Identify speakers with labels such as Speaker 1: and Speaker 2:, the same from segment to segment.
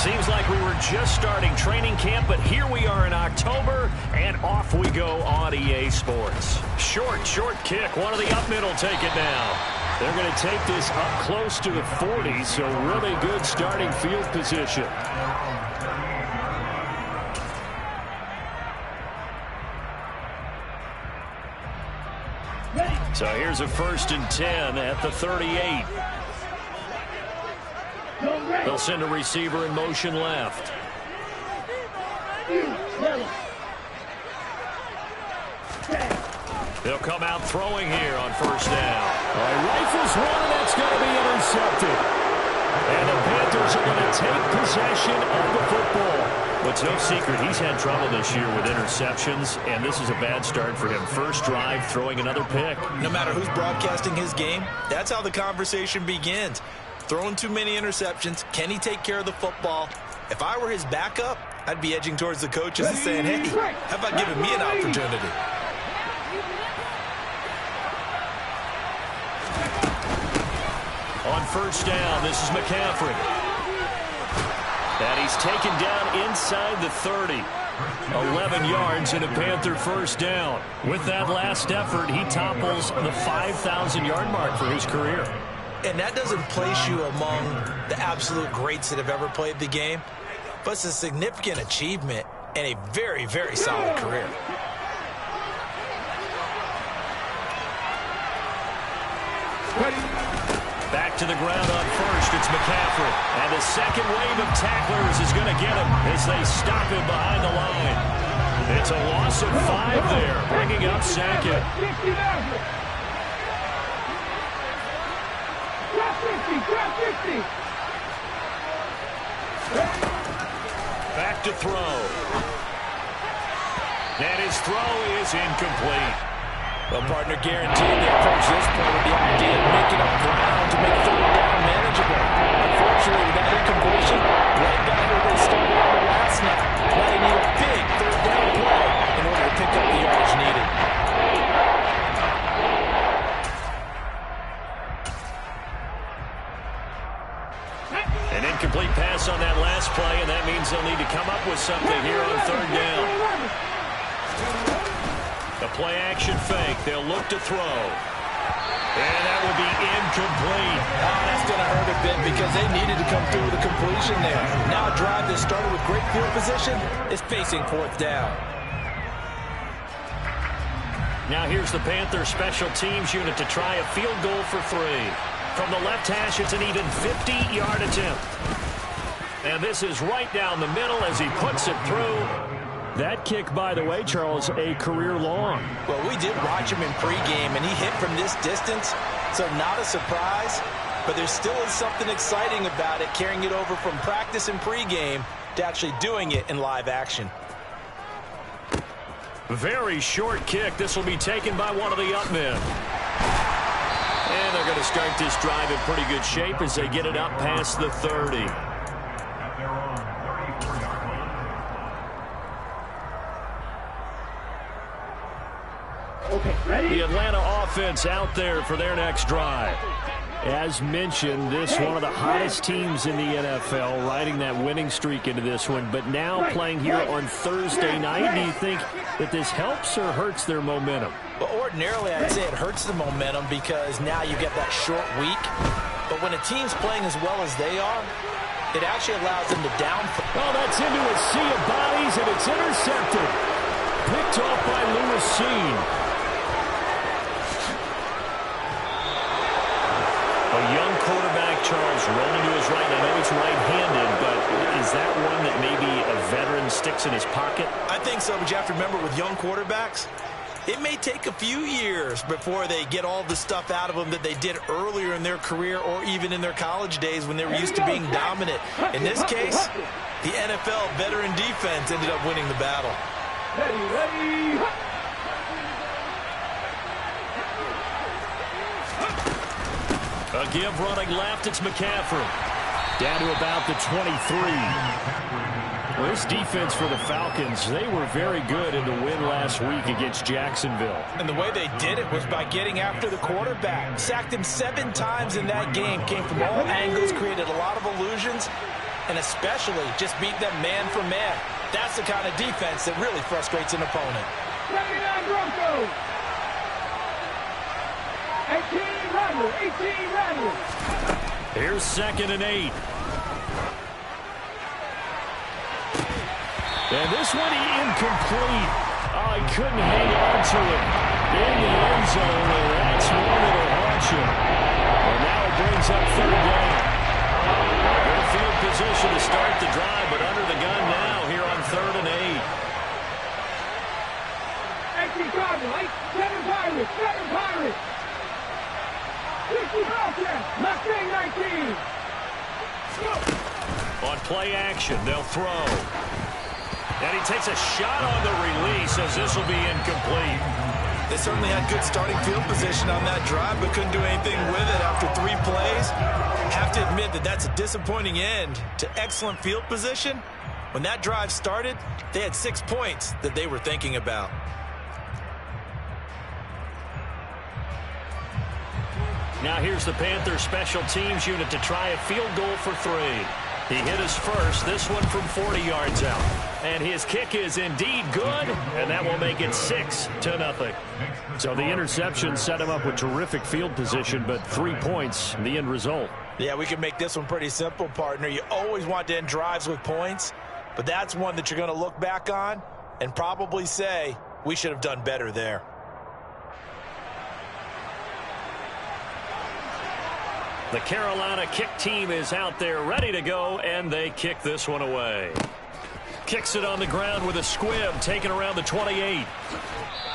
Speaker 1: Seems like we were just starting training camp, but here we are in October, and off we go on EA Sports. Short kick. One of the up middle take it now. They're going to take this up close to the 40, so really good starting field position. So here's a 1st and 10 at the 38. They'll send a receiver in motion left. They'll come out throwing here on 1st down. Rifles one, and that's going to be intercepted. And the Panthers are going to take possession of the football. But it's no secret he's had trouble this year with interceptions, and this is a bad start for him. First drive, throwing another pick.
Speaker 2: No matter who's broadcasting his game, that's how the conversation begins. Throwing too many interceptions. Can he take care of the football? If I were his backup, I'd be edging towards the coaches and saying, hey, how about giving me an opportunity?
Speaker 1: On 1st down, this is McCaffrey. And he's taken down inside the 30. 11 yards and a Panther 1st down. With that last effort, he topples the 5,000-yard mark for his career.
Speaker 2: And that doesn't place you among the absolute greats that have ever played the game, but it's a significant achievement and a very, very solid career.
Speaker 1: Back to the ground on 1st, it's McCaffrey. And the second wave of tacklers is going to get him as they stop him behind the line. It's a loss of 5 there, bringing up Sackett. Back to throw. And his throw is incomplete.
Speaker 2: Well, partner, guaranteed the approach this point with the idea of making up ground to make 3rd down manageable. Unfortunately, with that incompletion, right back where they started on the last snap. Now they need a big 3rd down play in order to pick up the yards needed.
Speaker 1: An incomplete pass on that last play, and that means they'll need to come up with something here on 3rd down. A play-action fake. They'll look to throw. And that will be incomplete.
Speaker 2: Oh, that's going to hurt a bit because they needed to come through with a completion there. Now a drive that started with great field position is facing 4th down.
Speaker 1: Now here's the Panthers special teams unit to try a field goal for 3. From the left hash, it's an even 50-yard attempt. And this is right down the middle as he puts it through. That kick, by the way, Charles, a career long.
Speaker 2: Well, we did watch him in pregame, and he hit from this distance, so not a surprise. But there still is something exciting about it, carrying it over from practice and pregame to actually doing it in live action.
Speaker 1: Very short kick. This will be taken by one of the up men. And they're going to start this drive in pretty good shape as they get it up past the 30. The Atlanta offense out there for their next drive. As mentioned, this one of the hottest teams in the NFL, riding that winning streak into this one, but now playing here on Thursday night. Do you think that this helps or hurts their momentum?
Speaker 2: Well, ordinarily, I'd say it hurts the momentum because now you get that short week. But when a team's playing as well as they are, it actually allows them to downplay.
Speaker 1: Oh, that's into a sea of bodies, and it's intercepted. Picked off by Lewis Cine. A young quarterback, Charles, rolling to his right. I know he's right-handed, but is that one that maybe a veteran sticks in his pocket?
Speaker 2: I think so, but you have to remember with young quarterbacks, it may take a few years before they get all the stuff out of them that they did earlier in their career or even in their college days when they were used to being dominant. In this case, the NFL veteran defense ended up winning the battle.
Speaker 3: Ready.
Speaker 1: A give running left, it's McCaffrey. Down to about the 23. Well, this defense for the Falcons, they were very good in the win last week against Jacksonville.
Speaker 2: And the way they did it was by getting after the quarterback. Sacked him 7 times in that game. Came from all angles, created a lot of illusions. and especially just beat them man for man. That's the kind of defense that really frustrates an opponent.
Speaker 3: 79 Broncos. 18 Randall. 18 Randall.
Speaker 1: Here's 2nd and 8. And this one incomplete. Oh, he couldn't hang on to it in the end zone. And that's one that'll haunt you. And now it brings up 3rd down. Good field position to start the drive, but under the gun now here on 3rd and 8.
Speaker 3: 18 Cardinals. 7 Pirates. 7 Pirates. 60 Broncos. Mustang 19.
Speaker 1: On play action, they'll throw. And he takes a shot on the release as this will be incomplete.
Speaker 2: They certainly had good starting field position on that drive, but couldn't do anything with it after 3 plays. Have to admit that that's a disappointing end to excellent field position. When that drive started, they had 6 points that they were thinking about.
Speaker 1: Now here's the Panthers special teams unit to try a field goal for 3. He hit his first, this one from 40 yards out. And his kick is indeed good, and that will make it 6-0. So the interception set him up with terrific field position, but 3 points, the end result.
Speaker 2: Yeah, we can make this one pretty simple, partner. You always want to end drives with points, but that's one that you're going to look back on and probably say, we should have done better there.
Speaker 1: The Carolina kick team is out there ready to go, and they kick this one away. Kicks it on the ground with a squib, taken around the 28.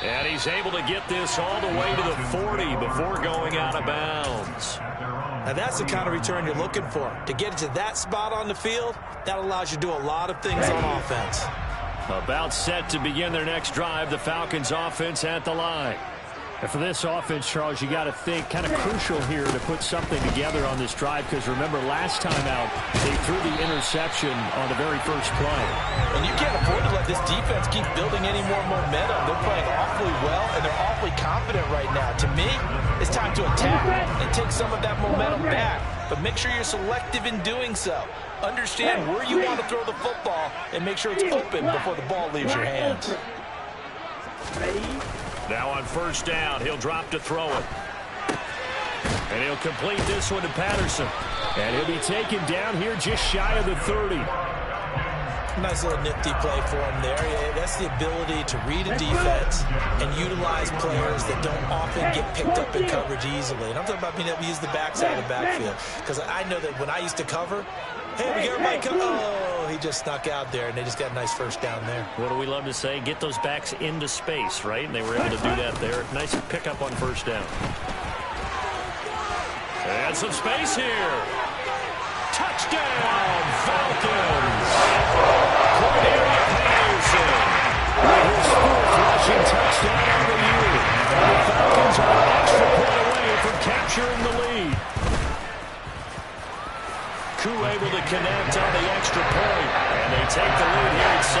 Speaker 1: And he's able to get this all the way to the 40 before going out of bounds.
Speaker 2: Now that's the kind of return you're looking for. To get to that spot on the field, that allows you to do a lot of things on offense.
Speaker 1: About set to begin their next drive, the Falcons offense at the line. And for this offense, Charles, you got to think kind of crucial here to put something together on this drive, because remember last time out they threw the interception on the very first play.
Speaker 2: And you can't afford to let this defense keep building any more momentum. They're playing awfully well, and they're awfully confident right now. To me, it's time to attack and take some of that momentum back. But make sure you're selective in doing so. Understand where you want to throw the football and make sure it's open before the ball leaves your hands.
Speaker 1: Now on first down, he'll drop to throw it. And he'll complete this one to Patterson. And he'll be taken down here just shy of the 30.
Speaker 2: Nice little nifty play for him there. Yeah, that's the ability to read a defense and utilize players that don't often get picked up in coverage easily. And I'm talking about being able to use the backside of the backfield. Because I know that when I used to cover, hey, we got everybody come. Oh, he just snuck out there, and they just got a nice first down there.
Speaker 1: What do we love to say? Get those backs into space, right? And they were able to do that there. Nice pickup on first down. And some space here. Touchdown, Falcons! Cordarrelle Patterson with his 4th rushing touchdown of the year. The Falcons are an extra point away from capturing the lead. Koo able to connect on the extra point, and they take the lead here at 7-6.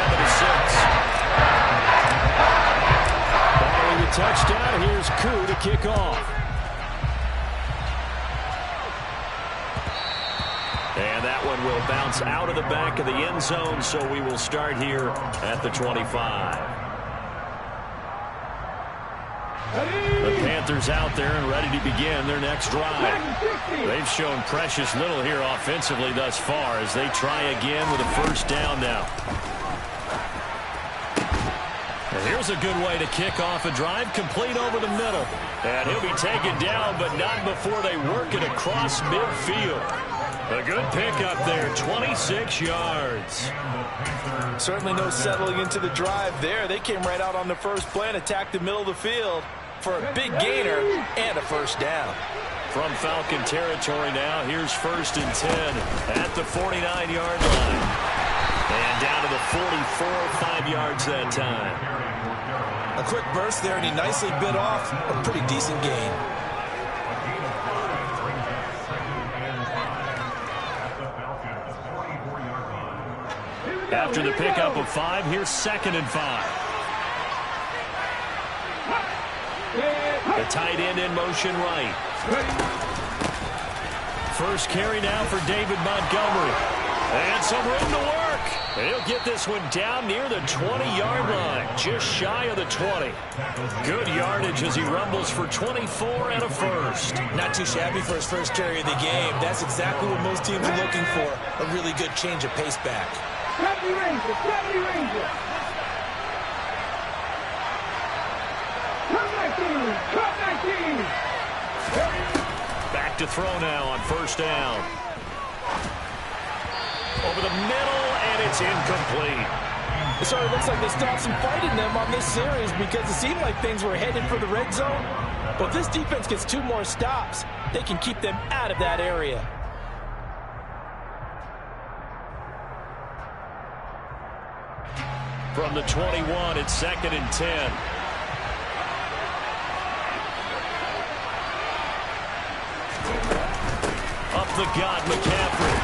Speaker 1: Following the touchdown, here's Koo to kick off. And that one will bounce out of the back of the end zone, so we will start here at the 25. The Panthers out there and ready to begin their next drive. They've shown precious little here offensively thus far as they try again with a first down now. And here's a good way to kick off a drive, complete over the middle. And he'll be taken down, but not before they work it across midfield. A good pickup there, 26 yards.
Speaker 2: Certainly no settling into the drive there. They came right out on the first play and attacked the middle of the field for a big gainer and a first down.
Speaker 1: From Falcon territory now, here's 1st and 10 at the 49-yard line. And down to the 44, 5 yards that time.
Speaker 2: A quick burst there, and he nicely bit off a pretty decent gain.
Speaker 1: After the pickup of 5, here's 2nd and 5. The tight end in motion right. First carry now for David Montgomery. And some room to work. He'll get this one down near the 20-yard line, just shy of the 20. Good yardage as he rumbles for 24 and a first.
Speaker 2: Not too shabby for his first carry of the game. That's exactly what most teams are looking for, a really good change of pace back.
Speaker 3: 70 Rangers, 70 Rangers. Come 19, come 19.
Speaker 1: Back to throw now on first down. Over the middle, and it's incomplete.
Speaker 4: So it looks like they stopped some fight in them on this series because it seemed like things were headed for the red zone. But if this defense gets 2 more stops, they can keep them out of that area.
Speaker 1: From the 21, it's 2nd and 10. Up the gut, McCaffrey.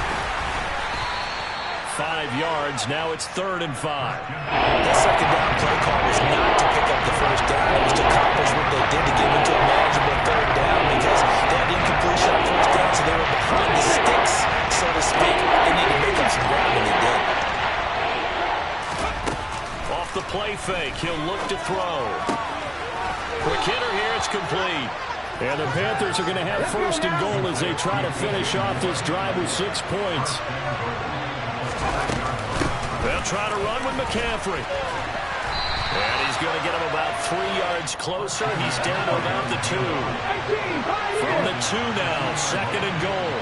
Speaker 1: 5 yards, now it's 3rd and 5.
Speaker 2: That second down play call was not to pick up the first down. It was to accomplish what they did to get into a manageable 3rd down because they had incompletion on first down, so they were behind the sticks, so to speak. They needed to make up some ground, and they did.
Speaker 1: Off the play fake, he'll look to throw. Quick hitter here, it's complete. And the Panthers are going to have 1st and goal as they try to finish off this drive with 6 points. They'll try to run with McCaffrey. And he's going to get him about 3 yards closer. He's down to about the 2. From the 2 now, 2nd and goal.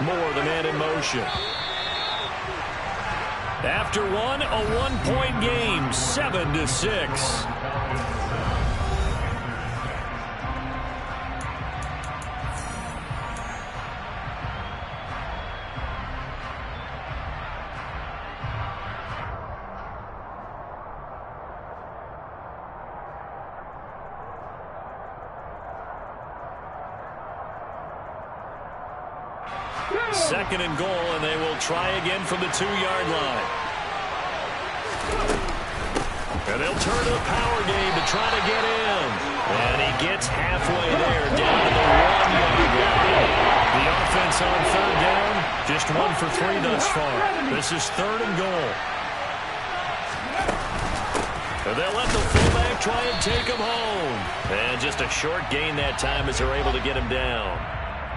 Speaker 1: Moore, the man in motion. After one, a 1-point game, 7-6. Second and goal, and they will try again from the 2-yard line. And they'll turn to the power game to try to get in. And he gets halfway there, down to the 1-yard line. The offense on 3rd down, just 1 for 3 thus far. This is 3rd and goal. And they'll let the fullback try and take him home. And just a short gain that time as they're able to get him down.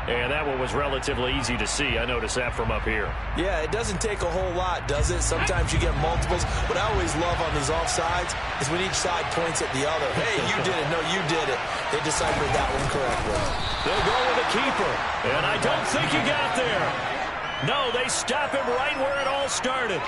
Speaker 1: And that one was relatively easy to see. I noticed that from up here.
Speaker 2: Yeah, it doesn't take a whole lot, does it? Sometimes you get multiples. What I always love on these offsides is when each side points at the other. Hey, you did it. No, you did it. They deciphered that one correctly.
Speaker 1: They'll go with a keeper. And I don't think he got there. No, they stop him right where it all started.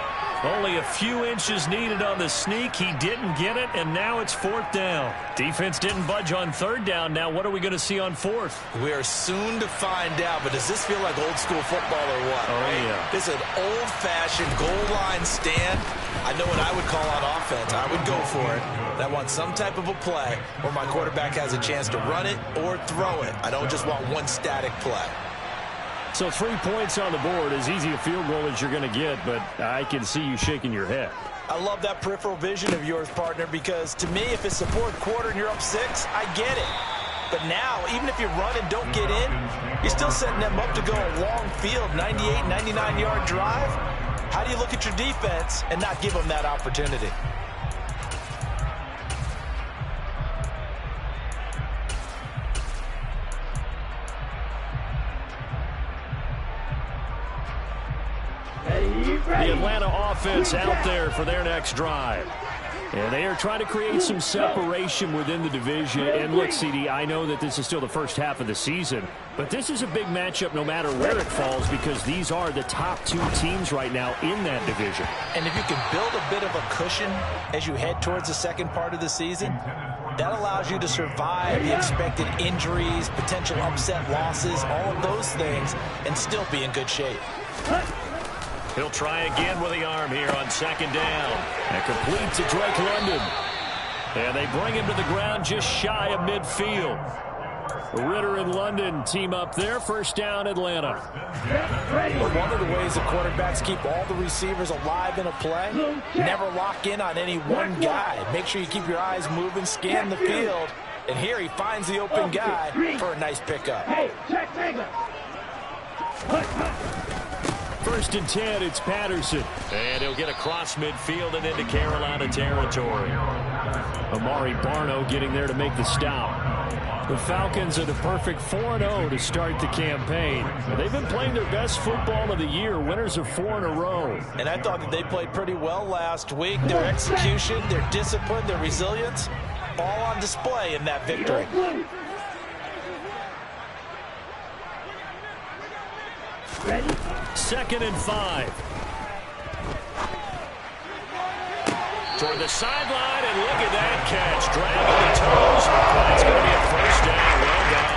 Speaker 1: Only a few inches needed on the sneak. He didn't get it, and now it's 4th down. Defense didn't budge on 3rd down. Now what are we going to see on 4th?
Speaker 2: We are soon to find out, but does this feel like old school football or what?
Speaker 1: Oh, yeah.
Speaker 2: This is an old-fashioned goal line stand. I know what I would call on offense. I would go for it. And I want some type of a play where my quarterback has a chance to run it or throw it. I don't just want one static play.
Speaker 1: So 3 points on the board, as easy a field goal as you're going to get, but I can see you shaking your head.
Speaker 4: I love that peripheral vision of yours, partner, because to me, if it's the 4th quarter and you're up 6, I get it. But now, even if you run and don't get in, you're still setting them up to go a long field, 98, 99-yard drive. How do you look at your defense and not give them that opportunity?
Speaker 1: The Atlanta offense out there for their next drive. And they are trying to create some separation within the division. And look, CD, I know that this is still the first half of the season, but this is a big matchup no matter where it falls because these are the top 2 teams right now in that division.
Speaker 4: And if you can build a bit of a cushion as you head towards the second part of the season, that allows you to survive the expected injuries, potential upset losses, all of those things, and still be in good shape.
Speaker 1: He'll try again with the arm here on 2nd down. And complete to Drake London. And they bring him to the ground just shy of midfield. Ritter and London team up there. First down, Atlanta.
Speaker 4: One of the ways the quarterbacks keep all the receivers alive in a play, never lock in on any one guy. Make sure you keep your eyes moving, scan the field. And here he finds the open guy for a nice pickup.
Speaker 1: First and 10, it's Patterson. And he'll get across midfield and into Carolina territory. Amari Barno getting there to make the stop. The Falcons are the perfect 4-0 to start the campaign. They've been playing their best football of the year, winners of 4 in a row.
Speaker 4: And I thought that they played pretty well last week. Their execution, their discipline, their resilience, all on display in that victory.
Speaker 3: Ready?
Speaker 1: 2nd and 5. Toward the sideline, and look at that catch. Dragging the toes. That's going to be a first down. Well done.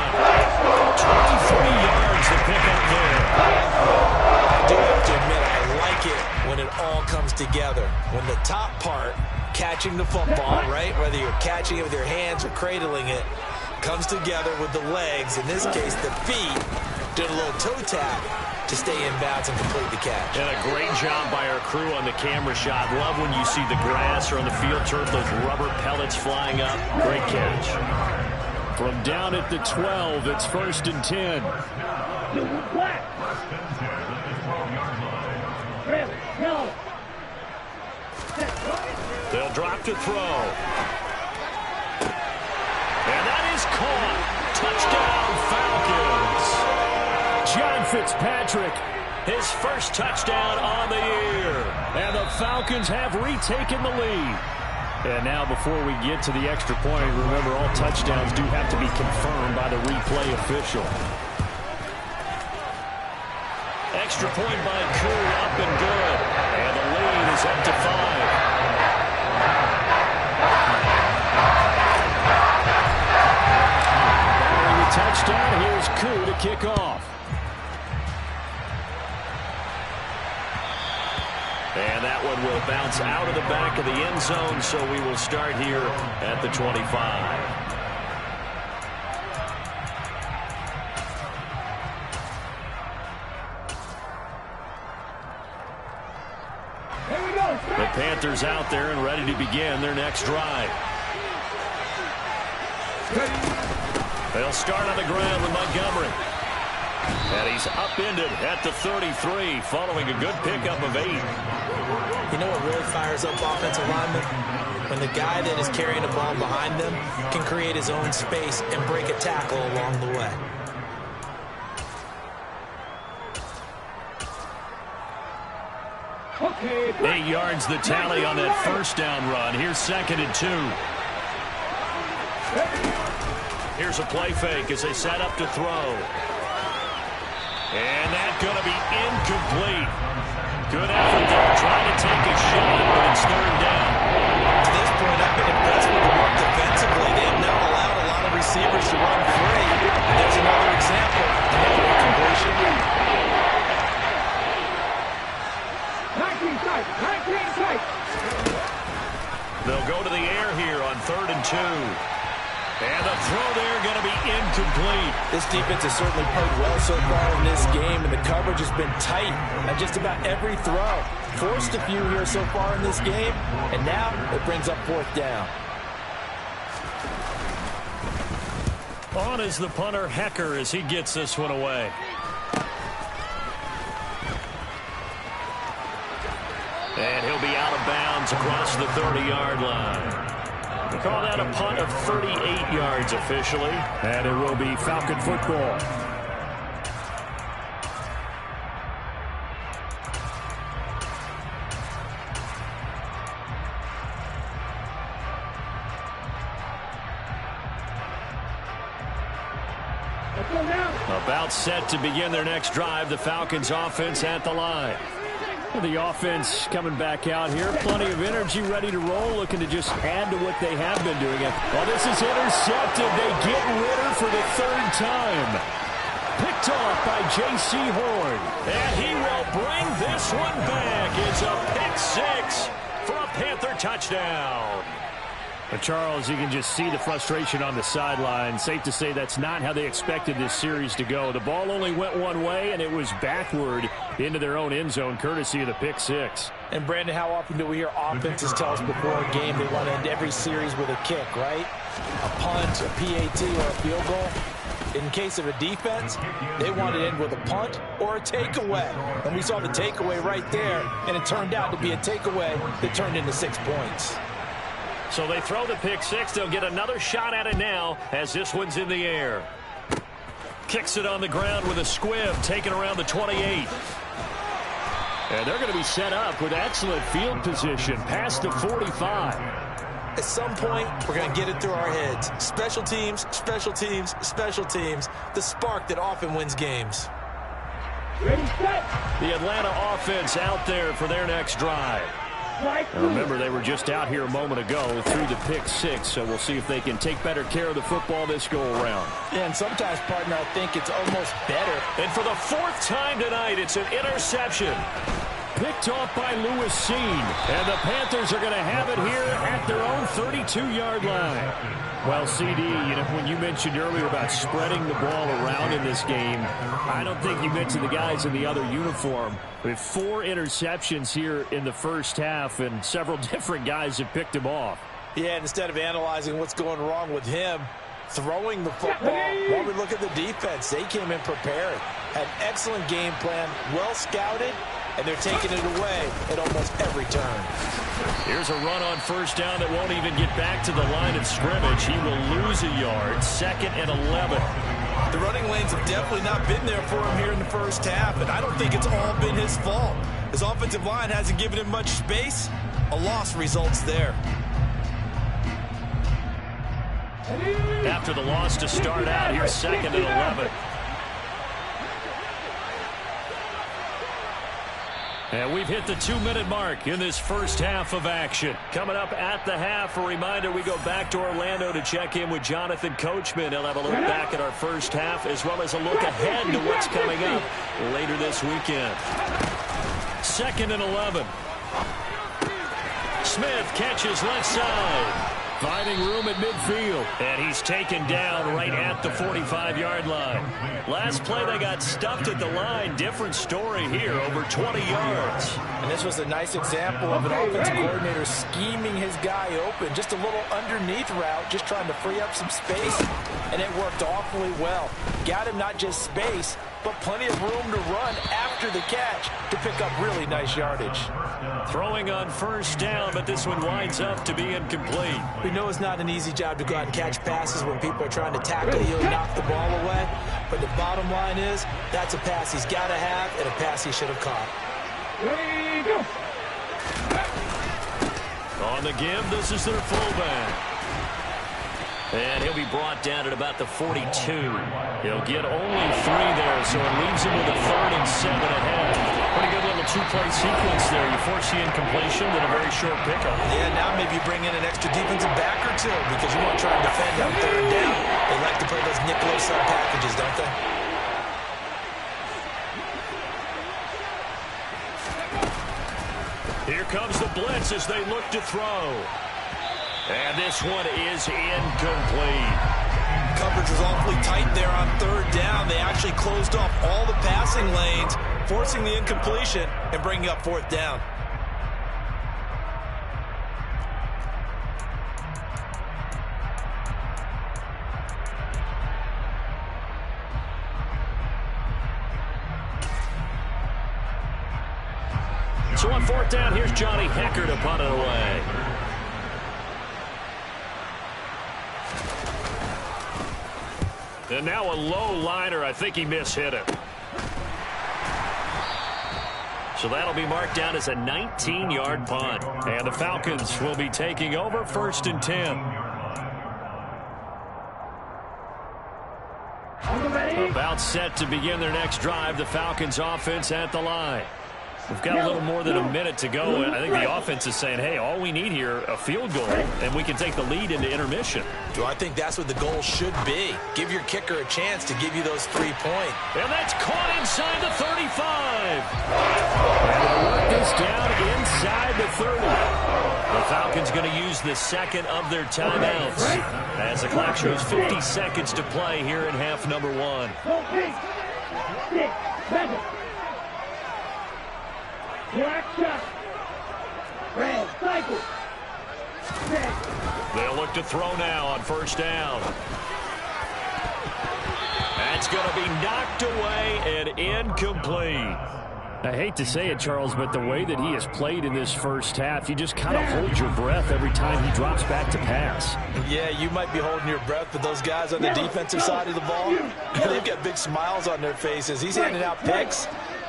Speaker 1: 23 yards to pick up there.
Speaker 4: I do have to admit, I like it when it all comes together. When the top part, catching the football, right, whether you're catching it with your hands or cradling it, comes together with the legs, in this case the feet, did a little toe tap to stay in bounds and complete the catch.
Speaker 1: And a great job by our crew on the camera shot. Love when you see the grass or on the field turf, those rubber pellets flying up. Great catch. From down at the 12, it's 1st and 10. They'll drop to throw. And that is caught. Touchdown, Falcons. John Fitzpatrick, his first touchdown on the year. And the Falcons have retaken the lead. And now before we get to the extra point, remember all touchdowns do have to be confirmed by the replay official. Extra point by Koo, up and good. And the lead is up to 5. Following the touchdown, here's Koo to kick off. And that one will bounce out of the back of the end zone, so we will start here at the 25.
Speaker 3: Here we go.
Speaker 1: The Panthers out there and ready to begin their next drive. They'll start on the ground with Montgomery. And he's upended at the 33 following a good pickup of 8.
Speaker 4: You know what really fires up offensive linemen? When the guy that is carrying the ball behind them can create his own space and break a tackle along the way.
Speaker 3: Okay.
Speaker 1: 8 yards the tally on that first down run. Here's 2nd and 2. Here's a play fake as they set up to throw. And that's going to be incomplete. Good effort there, trying to take a shot, but it's 3rd down.
Speaker 4: To this point, I've been impressed with the work defensively. They have now allowed a lot of receivers to run free. And there's another example. Another incompletion.
Speaker 3: 19 tight. 19 tight.
Speaker 1: They'll go to the air here on 3rd and 2. And the throw there going to be incomplete.
Speaker 4: This defense has certainly played well so far in this game, and the coverage has been tight at just about every throw. Forced a few here so far in this game, and now it brings up 4th down.
Speaker 1: On is the punter, Hecker, as he gets this one away. And he'll be out of bounds across the 30-yard line. We call that a punt of 38 yards officially. And it will be Falcon football. About set to begin their next drive. The Falcons offense at the line. The offense coming back out here. Plenty of energy, ready to roll, looking to just add to what they have been doing. Well, this is intercepted. They get Ritter for the 3rd time. Picked off by J.C. Horn. And he will bring this one back. It's a pick 6 for a Panther touchdown. Charles, you can just see the frustration on the sideline. Safe to say that's not how they expected this series to go. The ball only went one way, and it was backward into their own end zone, courtesy of the pick six.
Speaker 4: And, Brandon, how often do we hear offenses tell us before a game they want to end every series with a kick, right? A punt, a PAT, or a field goal. In case of a defense, they want to end with a punt or a takeaway. And we saw the takeaway right there, and it turned out to be a takeaway that turned into 6 points.
Speaker 1: So they throw the pick six. They'll get another shot at it now as this one's in the air. Kicks it on the ground with a squib, taken around the 28. And they're going to be set up with excellent field position past the 45.
Speaker 4: At some point, we're going to get it through our heads. Special teams, special teams, special teams. The spark that often wins games.
Speaker 3: Ready, set.
Speaker 1: The Atlanta offense out there for their next drive. Now remember, they were just out here a moment ago through the pick six, so we'll see if they can take better care of the football this go-around.
Speaker 4: Yeah, and sometimes, partner, I think it's almost better.
Speaker 1: And for the fourth time tonight, it's an interception. Picked off by Lewis Cine. And the Panthers are going to have it here at their own 32-yard line. Well, CD, when you mentioned earlier about spreading the ball around in this game, I don't think you mentioned the guys in the other uniform. We have 4 interceptions here in the first half, and several different guys have picked him off.
Speaker 4: Yeah, instead of analyzing what's going wrong with him, throwing the football, while we look at the defense, they came in prepared. Had an excellent game plan, well scouted, and they're taking it away at almost every turn.
Speaker 1: Here's a run on first down that won't even get back to the line of scrimmage. He will lose a yard, 2nd and 11.
Speaker 2: The running lanes have definitely not been there for him here in the first half, and I don't think it's all been his fault. His offensive line hasn't given him much space. A loss results there.
Speaker 1: After the loss to start out, here's 2nd and 11. And we've hit the 2-minute mark in this first half of action. Coming up at the half, a reminder, we go back to Orlando to check in with Jonathan Coachman. He'll have a look back at our first half as well as a look ahead to what's coming up later this weekend. 2nd and 11. Smith catches left side. Finding room at midfield. And he's taken down right at the 45-yard line. Last play, they got stuffed at the line. Different story here, over 20 yards.
Speaker 4: And this was a nice example of an offensive coordinator scheming his guy open. Just a little underneath route, just trying to free up some space. And it worked awfully well. Got him not just space, but plenty of room to run after the catch to pick up really nice yardage.
Speaker 1: Throwing on first down, but this one winds up to be incomplete.
Speaker 4: We know it's not an easy job to go out and catch passes when people are trying to tackle you and knock the ball away. But the bottom line is, that's a pass he's got to have and a pass he should have caught.
Speaker 3: Ready, go.
Speaker 1: On the give, this is their fullback. And he'll be brought down at about the 42. He'll get only 3 there, so it leaves him with a 3rd and 7 ahead. Pretty good little 2-play sequence there. You force the incompletion, then a very short pickup.
Speaker 2: Yeah, now maybe bring in an extra defensive back or two because you want to try and defend on 3rd down. They like to play those nickel sub packages, don't they?
Speaker 1: Here comes the blitz as they look to throw. And this one is incomplete.
Speaker 2: Coverage was awfully tight there on 3rd down. They actually closed off all the passing lanes, forcing the incompletion and bringing up 4th down.
Speaker 1: So on 4th down, here's Johnny Hekker to punt it away. And now a low liner. I think he mishit it. So that'll be marked down as a 19-yard punt. And the Falcons will be taking over 1st and 10. About set to begin their next drive. The Falcons offense at the line. We've got a little more than a minute to go. I think the offense is saying, hey, all we need here, a field goal, and we can take the lead into intermission.
Speaker 2: Well, I think that's what the goal should be. Give your kicker a chance to give you those 3 points.
Speaker 1: And that's caught inside the 35. And they'll work this down inside the 30. The Falcons going to use the second of their timeouts as the clock shows 50 seconds to play here in half number 1.
Speaker 3: 6, 7. Black shot. Red cycle. 10.
Speaker 1: They'll look to throw now on first down. That's going to be knocked away and incomplete.
Speaker 5: I hate to say it, Charles, but the way that he has played in this first half, you just kind of hold your breath every time he drops back to pass.
Speaker 4: Yeah, you might be holding your breath, but those guys on the defensive side of the ball, they've got big smiles on their faces. He's handing out picks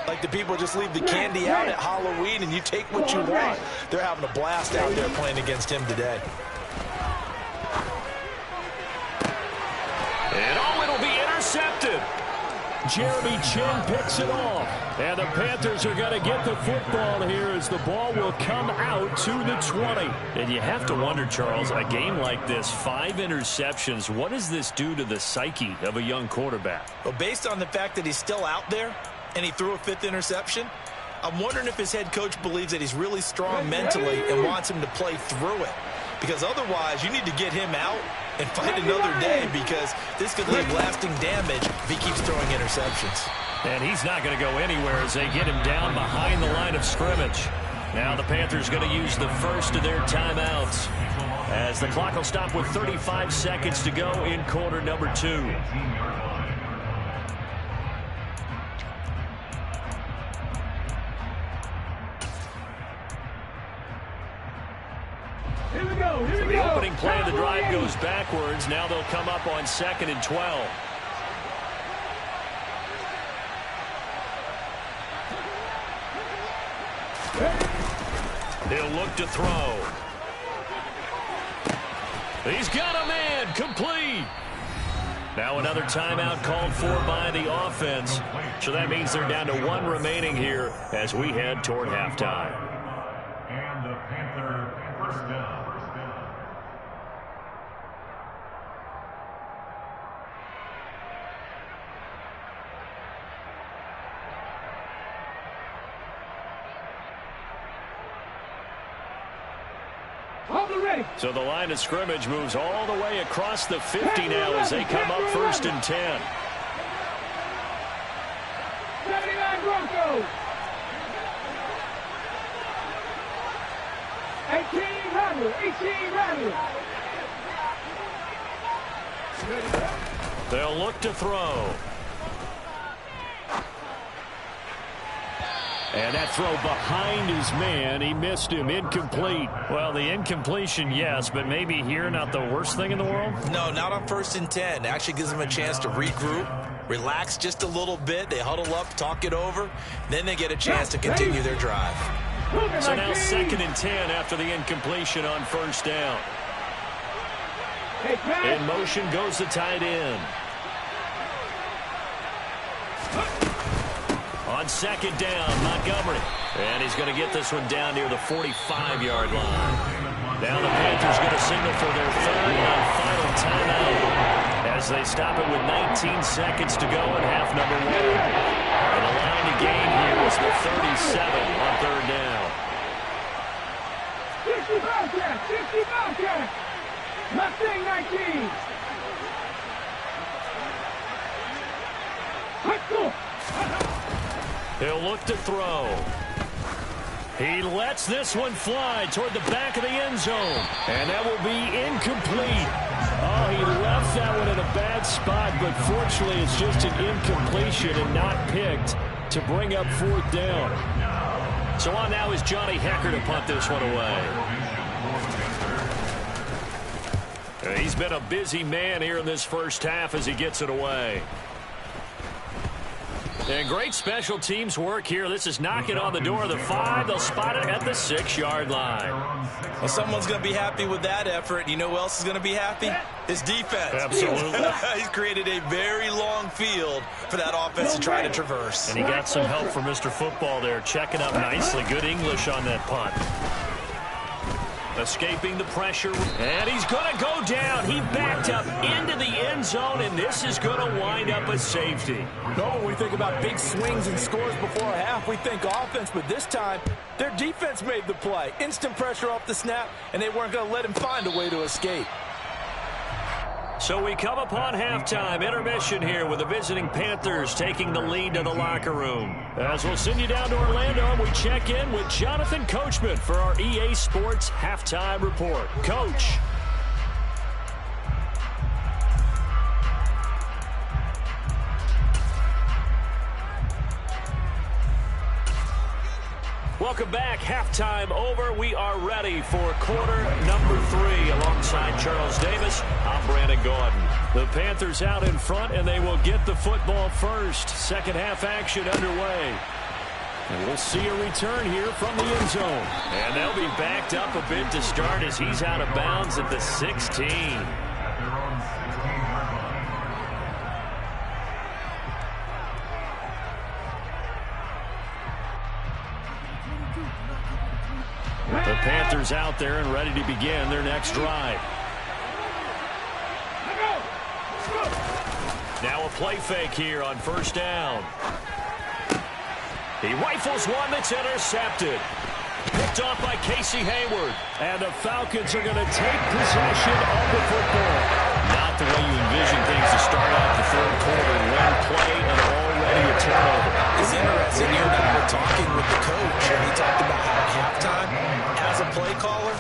Speaker 4: like the people just leave the candy out at Halloween and you take what you want. They're having a blast out there playing against him today.
Speaker 1: And it'll be intercepted. Jeremy Chinn picks it off. And the Panthers are going to get the football here as the ball will come out to the 20.
Speaker 5: And you have to wonder, Charles, a game like this, 5 interceptions, what does this do to the psyche of a young quarterback?
Speaker 2: Well, based on the fact that he's still out there and he threw a 5th interception, I'm wondering if his head coach believes that he's really strong mentally and wants him to play through it. Because otherwise, you need to get him out and fight another day because this could leave lasting damage if he keeps throwing interceptions.
Speaker 1: And he's not going to go anywhere as they get him down behind the line of scrimmage. Now the Panthers going to use the first of their timeouts as the clock will stop with 35 seconds to go in quarter number 2. The opening play of the drive goes backwards. Now they'll come up on 2nd and 12. He'll look to throw. He's got a man. Complete. Now another timeout called for by the offense. So that means they're down to 1 remaining here as we head toward halftime.
Speaker 6: And the Panther first down.
Speaker 1: So the line of scrimmage moves all the way across the 50 now as they come up 1st and 10.
Speaker 3: 79 Broncos. 18 Randall.
Speaker 1: They'll look to throw. And that throw behind his man, he missed him, incomplete.
Speaker 5: Well, the incompletion, yes, but maybe here not the worst thing in the world?
Speaker 2: No, not on 1st and 10. It actually gives them a chance to regroup, relax just a little bit. They huddle up, talk it over. Then they get a chance to continue their drive.
Speaker 1: So now 2nd and 10 after the incompletion on 1st down. In motion goes the tight end. On 2nd down, Montgomery. And he's going to get this one down near the 45-yard line. Now the Panthers going to signal for their 3rd and final timeout as they stop it with 19 seconds to go in half number 1. And the line to gain here is the 37 on 3rd down.
Speaker 3: 60 Bobcat. Mustang 19.
Speaker 1: He'll look to throw. He lets this one fly toward the back of the end zone. And that will be incomplete. Oh, he left that one in a bad spot, but fortunately it's just an incompletion and not picked to bring up 4th down. So on now is Johnny Hekker to punt this one away. He's been a busy man here in this first half as he gets it away. And great special teams work here. This is knocking on the door of the 5. They'll spot it at the 6-yard line.
Speaker 2: Well, someone's going to be happy with that effort. You know who else is going to be happy? His defense.
Speaker 1: Absolutely.
Speaker 2: He's created a very long field for that offense to try to traverse.
Speaker 5: And he got some help from Mr. Football there, checking up nicely. Good English on that punt.
Speaker 1: Escaping the pressure, and he's going to go down. He backed up into the end zone, and this is going to wind up a safety.
Speaker 4: No, when we think about big swings and scores before a half, we think offense, but this time, their defense made the play. Instant pressure off the snap, and they weren't going to let him find a way to escape.
Speaker 1: So we come upon halftime intermission here with the visiting Panthers taking the lead to the locker room. As we'll send you down to Orlando, and we check in with Jonathan Coachman for our EA Sports Halftime Report. Coach. Welcome back. Halftime over. We are ready for quarter number 3. Alongside Charles Davis, I'm Brandon Gaudin. The Panthers out in front, and they will get the football first. Second half action underway. And we'll see a return here from the end zone. And they'll be backed up a bit to start as he's out of bounds at the 16. The Panthers out there and ready to begin their next drive. Now a play fake here on first down. He rifles one that's intercepted. Picked off by Casey Hayward. And the Falcons are going to take possession of the football. Not the way you envision things to start out the third quarter. One play and already a turnover.
Speaker 2: It's interesting. You and I were talking with the coach, and he talked about how at halftime, as a play caller,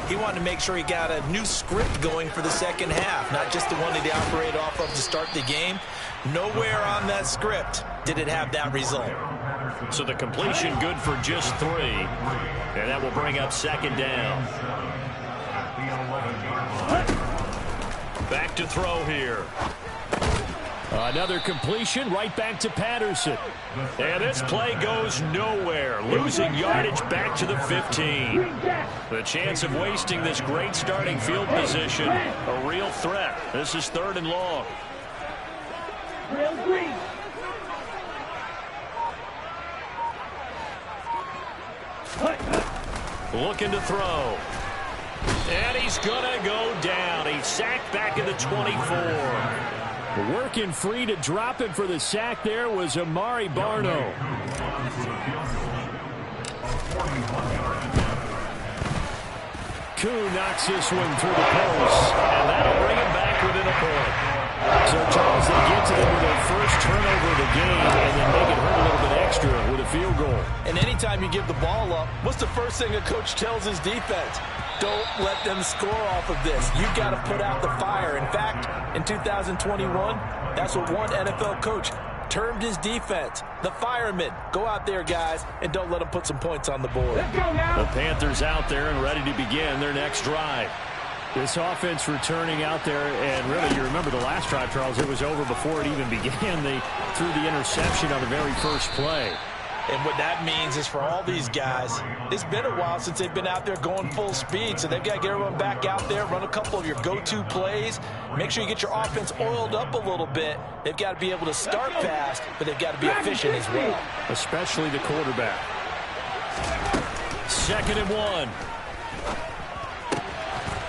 Speaker 2: he wanted to make sure he got a new script going for the second half, not just the one that he operated off of to start the game. Nowhere on that script did it have that result.
Speaker 1: So the completion good for just 3. And that will bring up second down. Back to throw here. Another completion right back to Patterson. And this play goes nowhere. Losing yardage back to the 15. The chance of wasting this great starting field position, a real threat. This is 3rd and long. Looking to throw. And he's going to go down. He's sacked back at the 24. Working free to drop him for the sack there was Amari Barno. Kuhn knocks this one through the post, and that'll bring him back within a point. So, Charles, they get to them with their first turnover of the game and then make it hurt a little bit extra with a field goal.
Speaker 4: And anytime you give the ball up, what's the first thing a coach tells his defense? Don't let them score off of this. You've got to put out the fire. In fact, in 2021, that's what one NFL coach termed his defense, the firemen. Go out there, guys, and don't let them put some points on the board.
Speaker 3: Let's go now.
Speaker 1: The Panthers out there and ready to begin their next drive. This offense returning out there, and really, you remember the last drive, Charles, it was over before it even began. They threw the interception on the very first play.
Speaker 4: And what that means is for all these guys, it's been a while since they've been out there going full speed, so they've got to get everyone back out there, run a couple of your go-to plays, make sure you get your offense oiled up a little bit. They've got to be able to start fast, but they've got to be efficient as well.
Speaker 1: Especially the quarterback. 2nd and 1.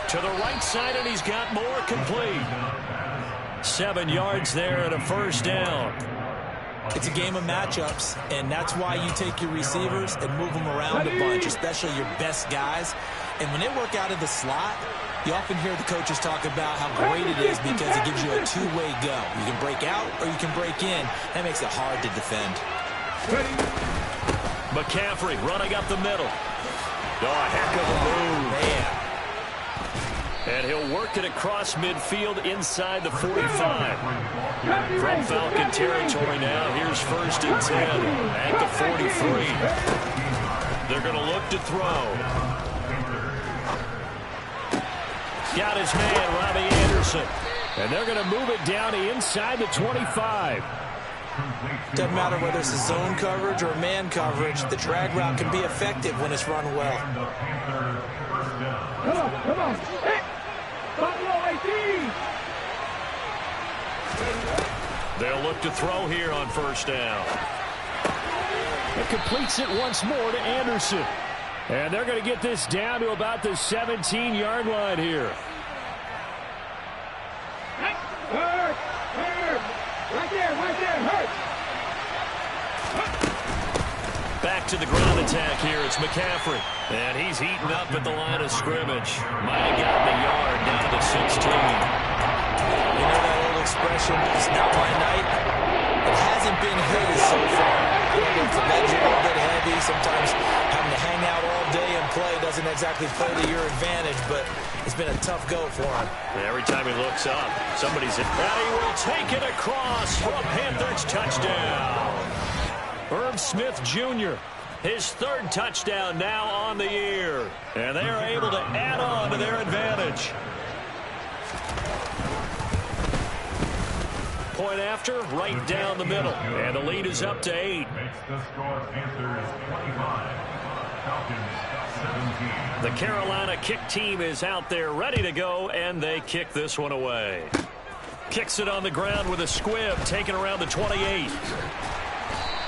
Speaker 1: To the right side, and he's got more complete. 7 yards there and a first down.
Speaker 2: It's a game of matchups, and that's why you take your receivers and move them around a bunch, especially your best guys. And when they work out of the slot, you often hear the coaches talk about how great it is because it gives you a two-way go. You can break out or you can break in. That makes it hard to defend.
Speaker 1: McCaffrey running up the middle. Oh, a heck of a move.
Speaker 2: Man.
Speaker 1: And he'll work it across midfield inside the 45. From Falcon territory now, here's 1st and 10 at the 43. They're going to look to throw. Got his man, Robbie Anderson. And they're going to move it down to inside the 25.
Speaker 2: Doesn't matter whether it's a zone coverage or man coverage, the drag route can be effective when it's run well.
Speaker 3: Come on. Hey. Buffalo 18.
Speaker 1: They'll look to throw here on first down. It completes it once more to Anderson.
Speaker 5: And they're going to get this down to about the 17-yard line here.
Speaker 3: Hurt! Right there, hurt!
Speaker 1: Back to the ground attack here. It's McCaffrey. And he's heating up at the line of scrimmage. Might have gotten a yard down to the 16.
Speaker 2: You know that old expression, it's not my night? It hasn't been his so far. I don't know if the legs are a little bit heavy. Sometimes having to hang out all day and play doesn't exactly play to your advantage, but it's been a tough go for him.
Speaker 1: And every time he looks up, somebody's in. And he will take it across for a Panthers touchdown. Herb Smith Jr., his third touchdown now on the year. And they are able to add on to their advantage. Point after, right down the middle. And the lead is up to 8.
Speaker 6: Makes the score Panthers 25, Falcons 17.
Speaker 1: The Carolina kick team is out there ready to go, and they kick this one away. Kicks it on the ground with a squib, taken around the 28.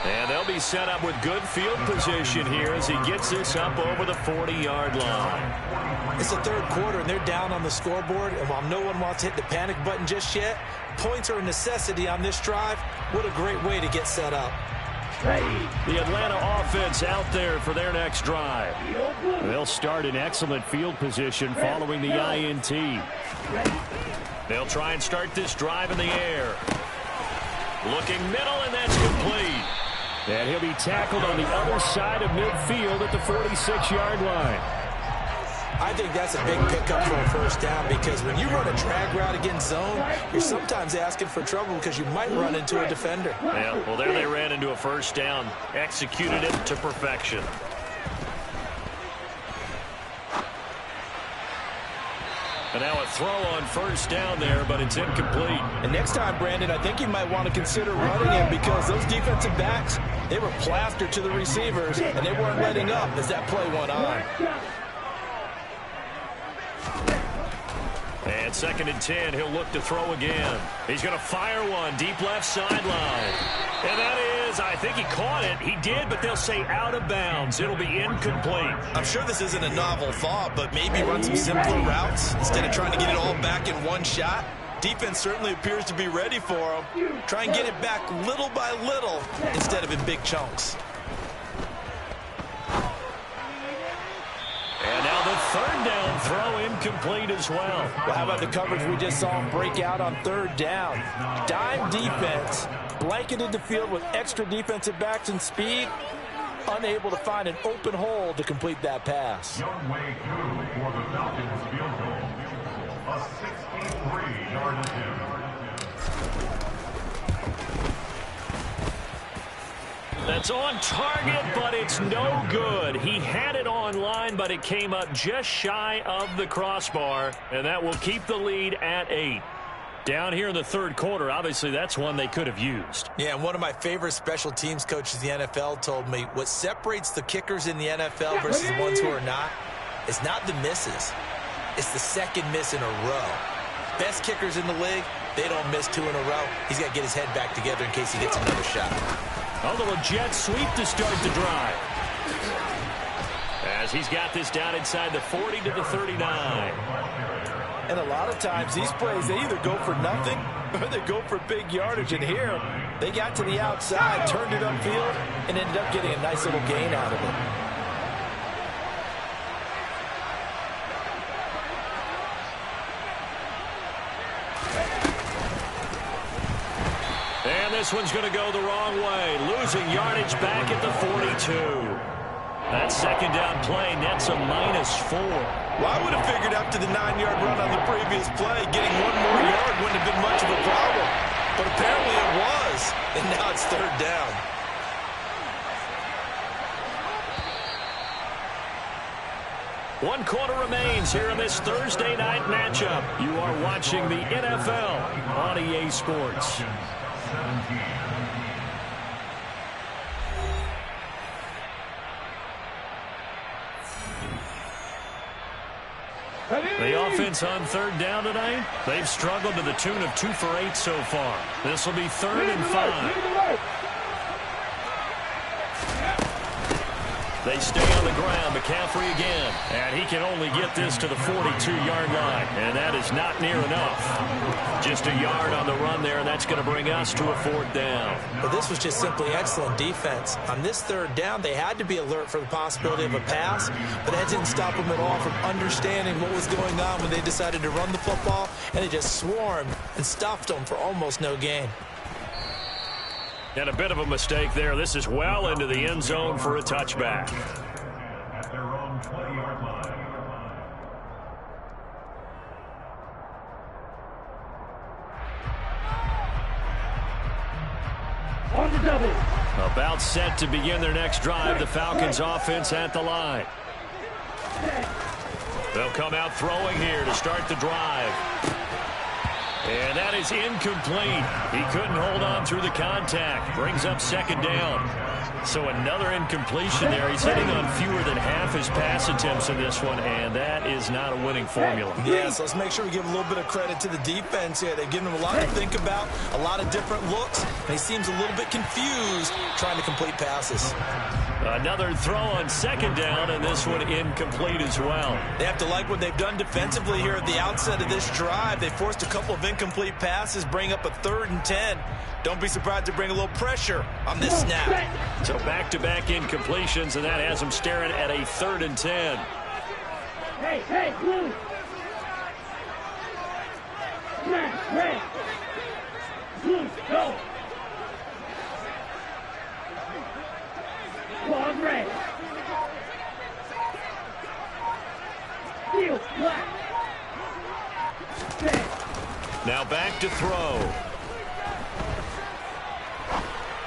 Speaker 1: And they'll be set up with good field position here as he gets this up over the 40-yard line.
Speaker 2: It's the third quarter, and they're down on the scoreboard. And while no one wants to hit the panic button just yet, points are a necessity on this drive. What a great way to get set up.
Speaker 5: The Atlanta offense out there for their next drive. They'll start in excellent field position following the INT.
Speaker 1: They'll try and start this drive in the air. Looking middle, and that's complete.
Speaker 5: And he'll be tackled on the other side of midfield at the 46-yard line.
Speaker 2: I think that's a big pickup for a first down because when you run a drag route against zone, you're sometimes asking for trouble because you might run into a defender.
Speaker 1: Yeah, well, there they ran into a first down. Executed it to perfection. And now a throw on first down there, but it's incomplete.
Speaker 2: And next time, Brandon, I think you might want to consider running him because those defensive backs, they were plastered to the receivers, and they weren't letting up as that play went on.
Speaker 1: And 2nd and 10, he'll look to throw again. He's going to fire one deep left sideline. And that is, I think he caught it. He did, but they'll say out of bounds. It'll be incomplete.
Speaker 2: I'm sure this isn't a novel thought, but maybe run some simpler routes instead of trying to get it all back in one shot. Defense certainly appears to be ready for him. Try and get it back little by little instead of in big chunks.
Speaker 1: And now the 3rd down throw incomplete as well.
Speaker 2: Well, how about the coverage we just saw him break out on 3rd down? Dime defense, blanketed the field with extra defensive backs and speed, unable to find an open hole to complete that pass.
Speaker 6: Young Wei Koo for the Falcons field goal. A 63-yard attempt.
Speaker 1: That's on target, but it's no good. He had it on line, but it came up just shy of the crossbar, and that will keep the lead at 8. Down here in the 3rd quarter, obviously that's one they could have used.
Speaker 2: Yeah, and one of my favorite special teams coaches in the NFL told me what separates the kickers in the NFL versus the ones who are not is not the misses. It's the second miss in a row. Best kickers in the league, they don't miss 2 in a row. He's got to get his head back together in case he gets another shot.
Speaker 5: A little jet sweep to start the drive.
Speaker 1: As he's got this down inside the 40 to the 39.
Speaker 2: And a lot of times these plays, they either go for nothing or they go for big yardage. And here, they got to the outside, turned it upfield, and ended up getting a nice little gain out of it.
Speaker 1: And this one's going to go the wrong way. Losing yardage back at the 42. That 2nd down play nets a -4.
Speaker 2: Well, I would have figured after the 9-yard run on the previous play, getting 1 more yard wouldn't have been much of a problem. But apparently it was, and now it's 3rd down.
Speaker 1: One quarter remains here in this Thursday night matchup. You are watching the NFL on EA Sports. The offense on 3rd down tonight, they've struggled to the tune of 2 for 8 so far. This will be 3rd and 5.
Speaker 5: They stay on the ground. McCaffrey again. And he can only get this to the 42-yard line. And that is not near enough. Just a yard on the run there, and that's going to bring us to a 4th down.
Speaker 2: Well, this was just simply excellent defense. On this 3rd down, they had to be alert for the possibility of a pass, but that didn't stop them at all from understanding what was going on when they decided to run the football, and they just swarmed and stuffed them for almost no gain.
Speaker 5: And a bit of a mistake there. This is well into the end zone for a touchback.
Speaker 6: At their own 20-yard line.
Speaker 3: On the double.
Speaker 5: About set to begin their next drive. The Falcons offense at the line. They'll come out throwing here to start the drive. And that is incomplete. He couldn't hold on through the contact. Brings up 2nd down. So another incompletion there. He's hitting on fewer than half his pass attempts in this one, and that is not a winning formula.
Speaker 2: Yes, let's make sure we give a little bit of credit to the defense here. They've given him a lot to think about, a lot of different looks, and he seems a little bit confused trying to complete passes.
Speaker 5: Another throw on 2nd down, and this one incomplete as well.
Speaker 2: They have to like what they've done defensively here at the outset of this drive. They forced a couple of incomplete passes, bring up a 3rd and 10. Don't be surprised to bring a little pressure on this snap.
Speaker 5: So back-to-back incompletions, and that has them staring at a 3rd and 10.
Speaker 3: Hey, blue. Smash, red. Blue, go. Squad red. Steel, black. Red.
Speaker 5: Now back to throw.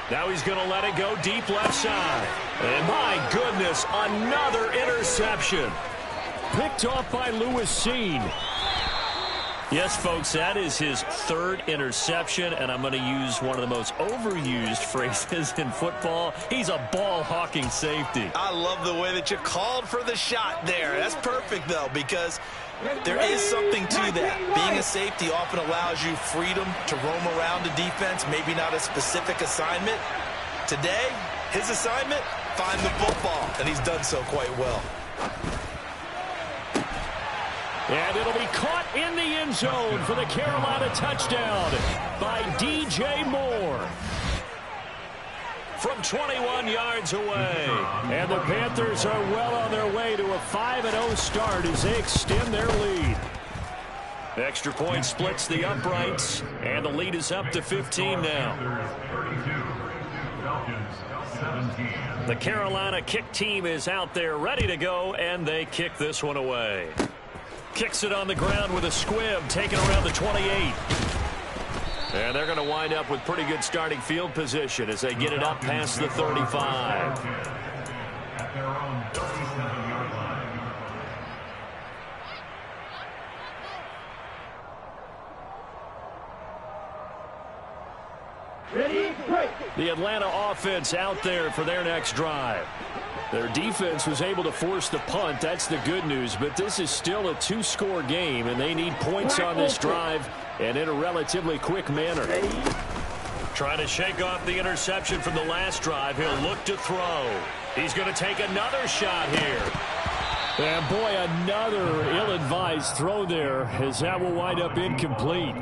Speaker 5: Now he's going to let it go deep left side. And my goodness, another interception. Picked off by Lewis Cine. Yes, folks, that is his 3rd interception, and I'm going to use one of the most overused phrases in football. He's a ball-hawking safety.
Speaker 2: I love the way that you called for the shot there. That's perfect, though, because there is something to that. Being a safety often allows you freedom to roam around a defense, maybe not a specific assignment. Today, his assignment, find the football, and he's done so quite well.
Speaker 5: And it'll be caught in the end zone for the Carolina touchdown by DJ Moore. From 21 yards away. And the Panthers are well on their way to a 5-0 start as they extend their lead. Extra point splits the uprights, and the lead is up to 15 now. The Carolina kick team is out there ready to go, and they kick this one away. Kicks it on the ground with a squib, taken around the 28. And they're going to wind up with pretty good starting field position as they get it up past the 35.
Speaker 6: At their own 37-yard line.
Speaker 3: Ready, break.
Speaker 5: The Atlanta offense out there for their next drive. Their defense was able to force the punt. That's the good news. But this is still a 2-score game, and they need points on this drive and in a relatively quick manner. Trying to shake off the interception from the last drive. He'll look to throw. He's going to take another shot here. And, boy, another ill-advised throw there as that will wind up incomplete.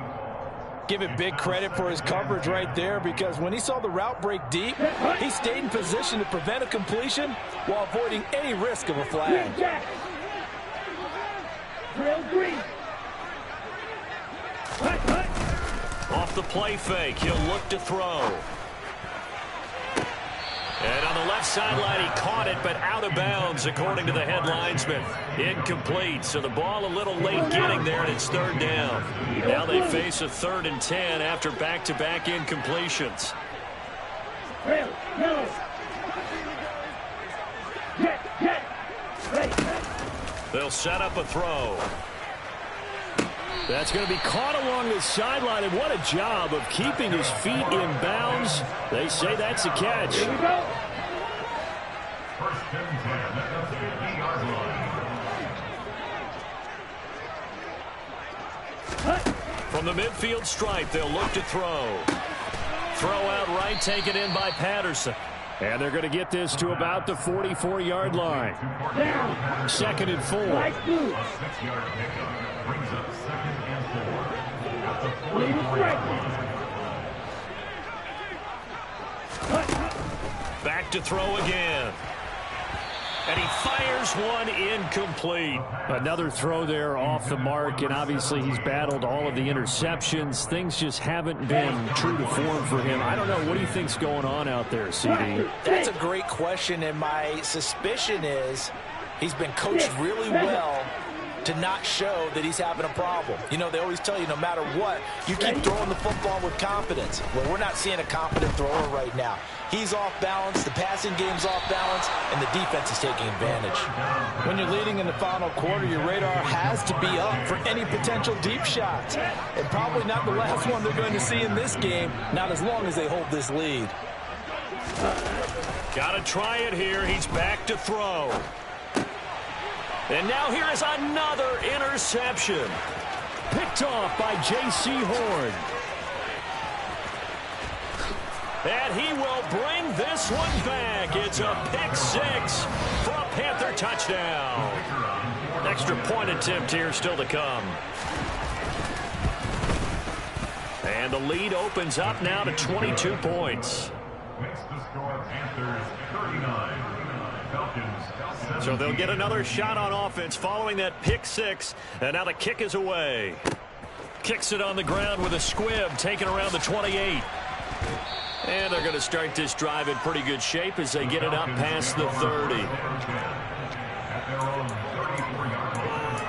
Speaker 2: Give it big credit for his coverage right there, because when he saw the route break deep, he stayed in position to prevent a completion while avoiding any risk of a flag.
Speaker 3: Jack. Drill green.
Speaker 5: Off the play fake, he'll look to throw. And on the left sideline, he caught it, but out of bounds, according to the head linesman. Incomplete, so the ball a little late getting there, and it's 3rd down. Now they face a 3rd and 10 after back-to-back incompletions. They'll set up a throw. That's going to be caught along the sideline, and what a job of keeping his feet in bounds. They say that's a catch.
Speaker 3: Here we go.
Speaker 6: First and 10 at the 50-yard line.
Speaker 5: From the midfield stripe, they'll look to throw. Throw out right, taken in by Patterson. And they're going to get this to about the 44-yard line. Second and 4.
Speaker 6: A 6-yard pickup brings up second and 4 at the 44-yard line.
Speaker 1: Back to throw again. And he fires one incomplete.
Speaker 5: Another throw there off the mark, and obviously he's battled all of the interceptions. Things just haven't been true to form for him. I don't know. What do you think's going on out there, CD?
Speaker 4: That's a great question, and my suspicion is he's been coached really well to not show that he's having a problem. You know, they always tell you no matter what, you keep throwing the football with confidence. Well, we're not seeing a confident thrower right now. He's off balance, the passing game's off balance, and the defense is taking advantage. When you're leading in the final quarter, your radar has to be up for any potential deep shots. And probably not the last one they're going to see in this game, not as long as they hold this lead.
Speaker 1: Got to try it here. He's back to throw. And now here is another interception.
Speaker 5: Picked off by J.C. Horn.
Speaker 1: And he will bring this one back. It's a pick six for a Panther touchdown. Extra point attempt here still to come. And the lead opens up now to 22 points.
Speaker 6: Makes the score Panthers 39. Falcons 17.
Speaker 1: So they'll get another shot on offense following that pick six. And now the kick is away. Kicks it on the ground with a squib taken around the 28. And they're going to start this drive in pretty good shape as they get it up past the 30.
Speaker 6: At their own 34-yard line.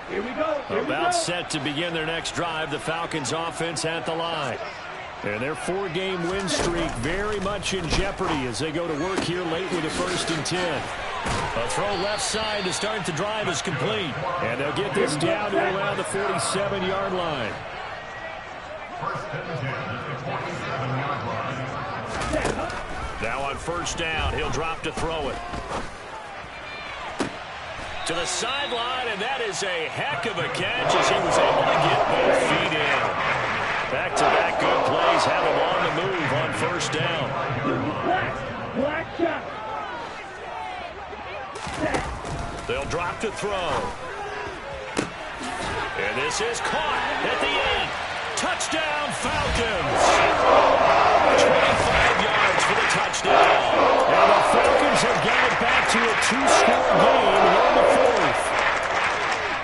Speaker 3: Here we go.
Speaker 5: About set to begin their next drive. The Falcons offense at the line. And their 4-game win streak very much in jeopardy as they go to work here late with a 1st and 10. A throw left side to start the drive is complete. And they'll get this down to around the 47-yard line.
Speaker 6: First and 10 at the 47-yard line.
Speaker 1: Now on first down, he'll drop to throw it. To the sideline, and that is a heck of a catch as he was able to get both feet in. Back-to-back good plays have him on the move on first down.
Speaker 3: Black shot.
Speaker 1: They'll drop to throw. And this is caught at the 8. Touchdown, Falcons. 25 yards for the touchdown.
Speaker 5: And the Falcons have got it back to a 2-score game here in the 4th.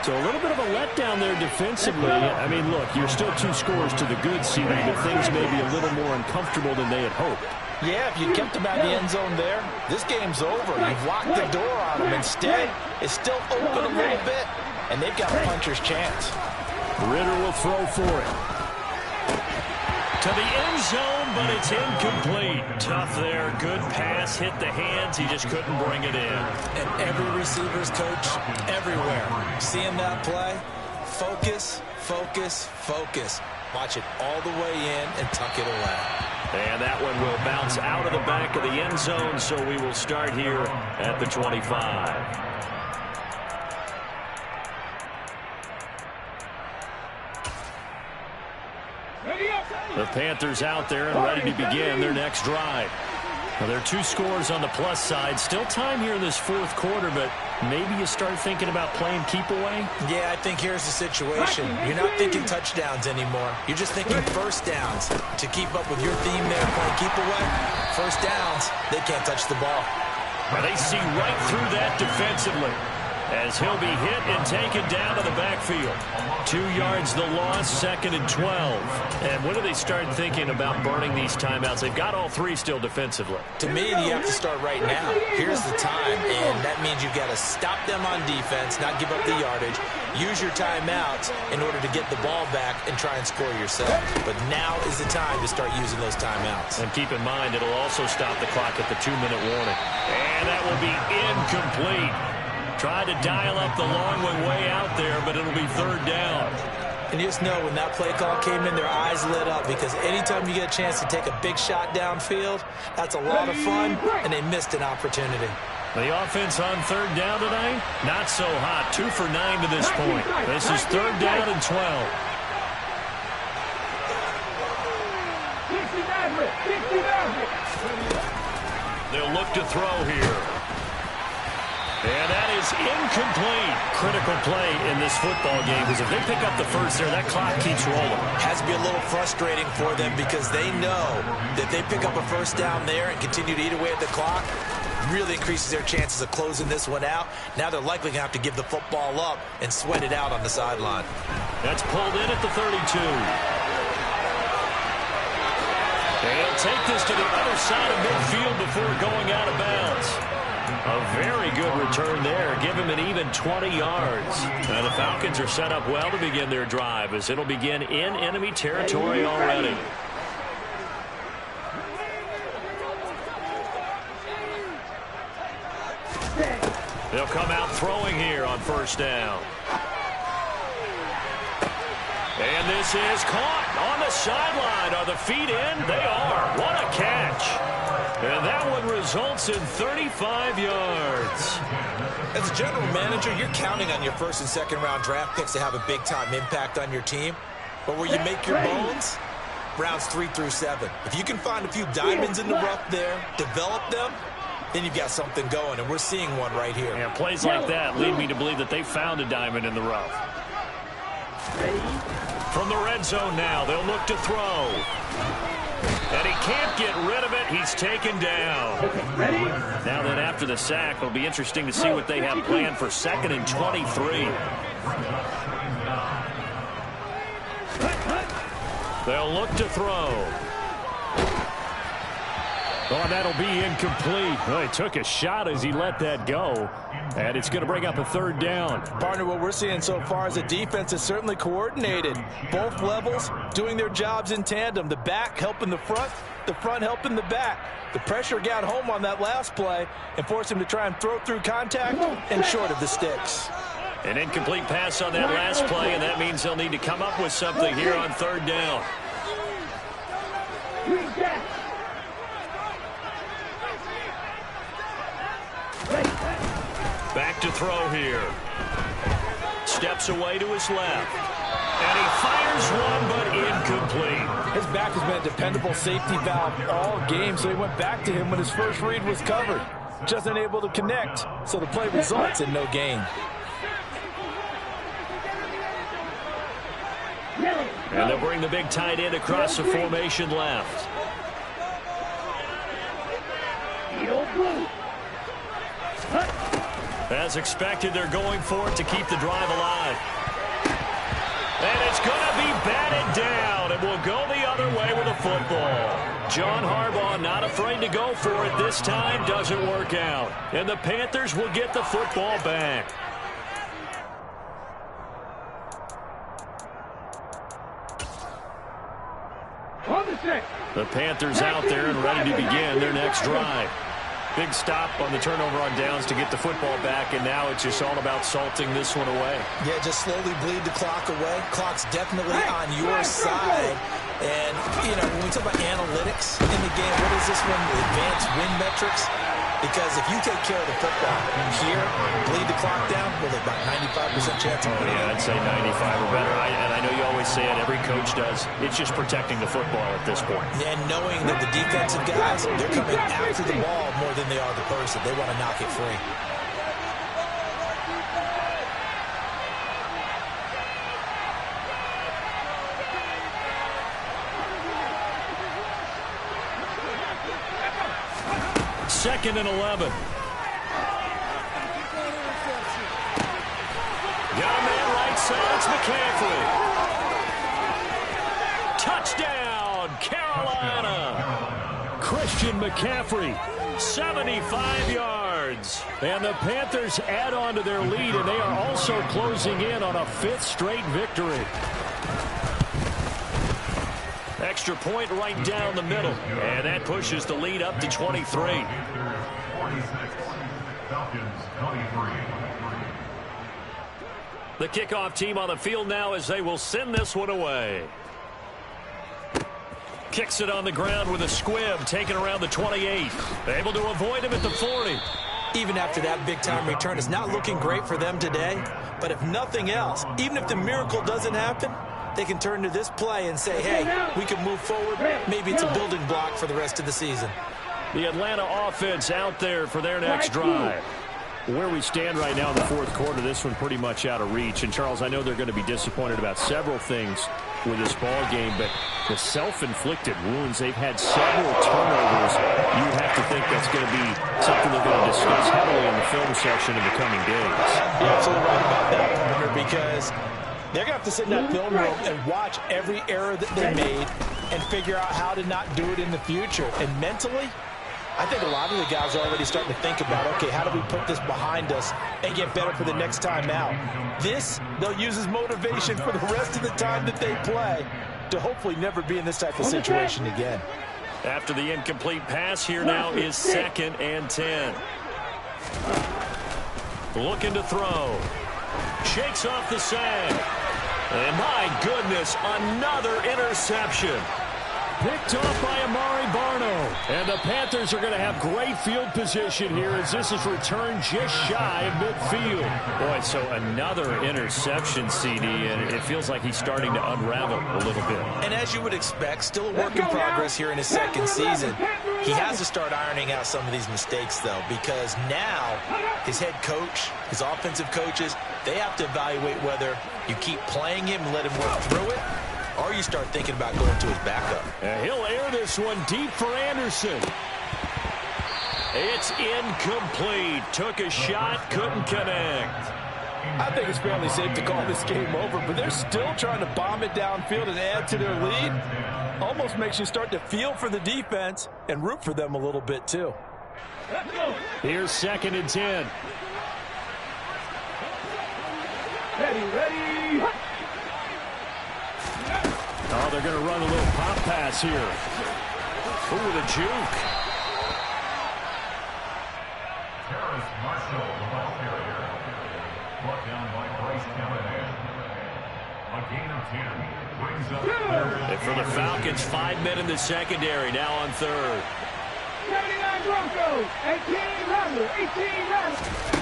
Speaker 5: So a little bit of a letdown there defensively. I mean, look, you're still 2 scores to the good, CD, but things may be a little more uncomfortable than they had hoped.
Speaker 4: Yeah, if you kept him out of the end zone there, this game's over. You've locked the door on him. Instead, it's still open a little bit, and they've got a puncher's chance.
Speaker 5: Ritter will throw for it.
Speaker 1: To the end zone, but it's incomplete. Tough there. Good pass. Hit the hands. He just couldn't bring it in.
Speaker 4: And every receiver's coach everywhere. Seeing that play, focus, focus, focus. Watch it all the way in and tuck it away.
Speaker 1: And that one will bounce out of the back of the end zone, so we will start here at the 25. The Panthers out there and ready to begin their next drive. Well, there are 2 scores on the plus side. Still time here in this 4th quarter, but maybe you start thinking about playing keep away?
Speaker 4: Yeah, I think here's the situation. You're not thinking touchdowns anymore. You're just thinking first downs. To keep up with your theme there, playing keep away, first downs, they can't touch the ball.
Speaker 1: And they see right through that defensively as he'll be hit and taken down to the backfield. 2 yards the loss, 2nd and 12. And when do they start thinking about burning these timeouts? They've got all 3 still defensively.
Speaker 4: To me, you have to start right now. Here's the time, and that means you've got to stop them on defense, not give up the yardage, use your timeouts in order to get the ball back and try and score yourself. But now is the time to start using those timeouts.
Speaker 1: And keep in mind, it'll also stop the clock at the 2-minute warning. And that will be incomplete. Tried to dial up the long one way out there, but it'll be 3rd down.
Speaker 4: And you just know when that play call came in, their eyes lit up because anytime you get a chance to take a big shot downfield, that's a lot of fun, and they missed an opportunity.
Speaker 1: The offense on 3rd down tonight, not so hot. 2 for 9 to this point. This is 3rd down and 12.
Speaker 5: they'll look to throw here. And that is incomplete. Critical play in this football game, because if they pick up the first there, that clock keeps rolling.
Speaker 2: Has to be a little frustrating for them because they know that they pick up a first down there and continue to eat away at the clock, really increases their chances of closing this one out. Now they're likely going to have to give the football up and sweat it out on the sideline.
Speaker 5: That's pulled in at the 32. They'll take this to the other side of midfield before going out of bounds. A very good return there. Give him an even 20 yards. Now the Falcons are set up well to begin their drive, as it'll begin in enemy territory already. They'll come out throwing here on first down. And this is caught on the sideline. Are the feet in? They are. What a catch. And that one results in 35 yards.
Speaker 2: As a general manager, you're counting on your first and second round draft picks to have a big-time impact on your team. But where you make your bones, rounds 3 through 7. If you can find a few diamonds in the rough there, develop them, then you've got something going, and we're seeing one right here.
Speaker 5: Yeah, plays like that lead me to believe that they found a diamond in the rough. From the red zone now, they'll look to throw. And he can't get rid of it. He's taken down. Now then, after the sack, it'll be interesting to see what they have planned for 2nd and 23. They'll look to throw. Oh, that'll be incomplete. Well, he took a shot as he let that go. And it's going to bring up a 3rd down.
Speaker 4: Partner, what we're seeing so far is a defense is certainly coordinated. Both levels doing their jobs in tandem. The back helping the front helping the back. The pressure got home on that last play and forced him to try and throw through contact and short of the sticks.
Speaker 5: An incomplete pass on that last play, and that means they'll need to come up with something here on 3rd down. Back to throw here. Steps away to his left. And he fires one, but incomplete.
Speaker 4: His back has been a dependable safety valve all game, so he went back to him when his first read was covered. Just unable to connect, so the play results in no gain.
Speaker 5: And they'll bring the big tight end across the formation left. As expected, they're going for it to keep the drive alive. And it's going to be batted down, and we'll go the other way with a football. John Harbaugh not afraid to go for it this time. Doesn't work out. And the Panthers will get the football back. The Panthers out there and ready to begin their next drive. Big stop on the turnover on downs to get the football back, and now it's just all about salting this one away.
Speaker 2: Yeah, just slowly bleed the clock away. Clock's definitely on your side. And, you know, when we talk about analytics in the game, what is this one? Advanced win metrics? Because if you take care of the football here, bleed the clock down, with about 95% chance of winning.
Speaker 5: Yeah, I'd say 95 or better. And I know you always say it, every coach does. It's just protecting the football at this point.
Speaker 2: And knowing that the defensive guys, they're coming after the ball more than they are the person. They want to knock it free.
Speaker 5: Second and 11. Got a man right side. It's McCaffrey. Touchdown, Carolina. Christian McCaffrey, 75 yards. And the Panthers add on to their lead, and they are also closing in on a 5th straight victory. Extra point right down the middle. And that pushes the lead up to 23.
Speaker 6: 46, Falcons 23.
Speaker 5: The kickoff team on the field now as they will send this one away. Kicks it on the ground with a squib, taken around the 28. Able to avoid him at the 40.
Speaker 2: Even after that big-time return, it's not looking great for them today. But if nothing else, even if the miracle doesn't happen, they can turn to this play and say, hey, we can move forward. Maybe it's a building block for the rest of the season.
Speaker 5: The Atlanta offense out there for their next drive. Where we stand right now in the fourth quarter, this one pretty much out of reach. And, Charles, I know they're going to be disappointed about several things with this ball game, but the self-inflicted wounds, they've had several turnovers. You have to think that's going to be something they're going to discuss heavily in the film session in the coming days.
Speaker 4: You're absolutely right about that, Partner, because they're going to have to sit in that film room and watch every error that they made and figure out how to not do it in the future. And mentally, I think a lot of the guys are already starting to think about, okay, how do we put this behind us and get better for the next time out? This, they'll use as motivation for the rest of the time that they play to hopefully never be in this type of situation again.
Speaker 5: After the incomplete pass, here now is 2nd and 10. Looking to throw. Shakes off the sag. And my goodness, another interception. Picked off by Amari Barno. And the Panthers are going to have great field position here as this is returned just shy of midfield. Boy, so another interception, CD, and it feels like he's starting to unravel a little bit.
Speaker 2: And as you would expect, still a work in progress here in his second season. He has to start ironing out some of these mistakes, though, because now his head coach, his offensive coaches, they have to evaluate whether you keep playing him and let him work through it, or you start thinking about going to his backup.
Speaker 5: And he'll air this one deep for Anderson. It's incomplete. Took a shot, couldn't connect.
Speaker 4: I think it's fairly safe to call this game over, but they're still trying to bomb it downfield and add to their lead. Almost makes you start to feel for the defense and root for them a little bit, too.
Speaker 5: Here's 2nd and 10.
Speaker 3: Ready.
Speaker 5: Oh, they're going to run a little pop pass here. Ooh, the juke.
Speaker 6: Terrace Marshall, the ball carrier. Brought down by Bryce Callahan. A gain of 10 brings up 3rd.
Speaker 5: And for the Falcons, 5 men in the secondary, now on 3rd.
Speaker 3: 79 Broncos, 18 Rattler, 18 Rattler.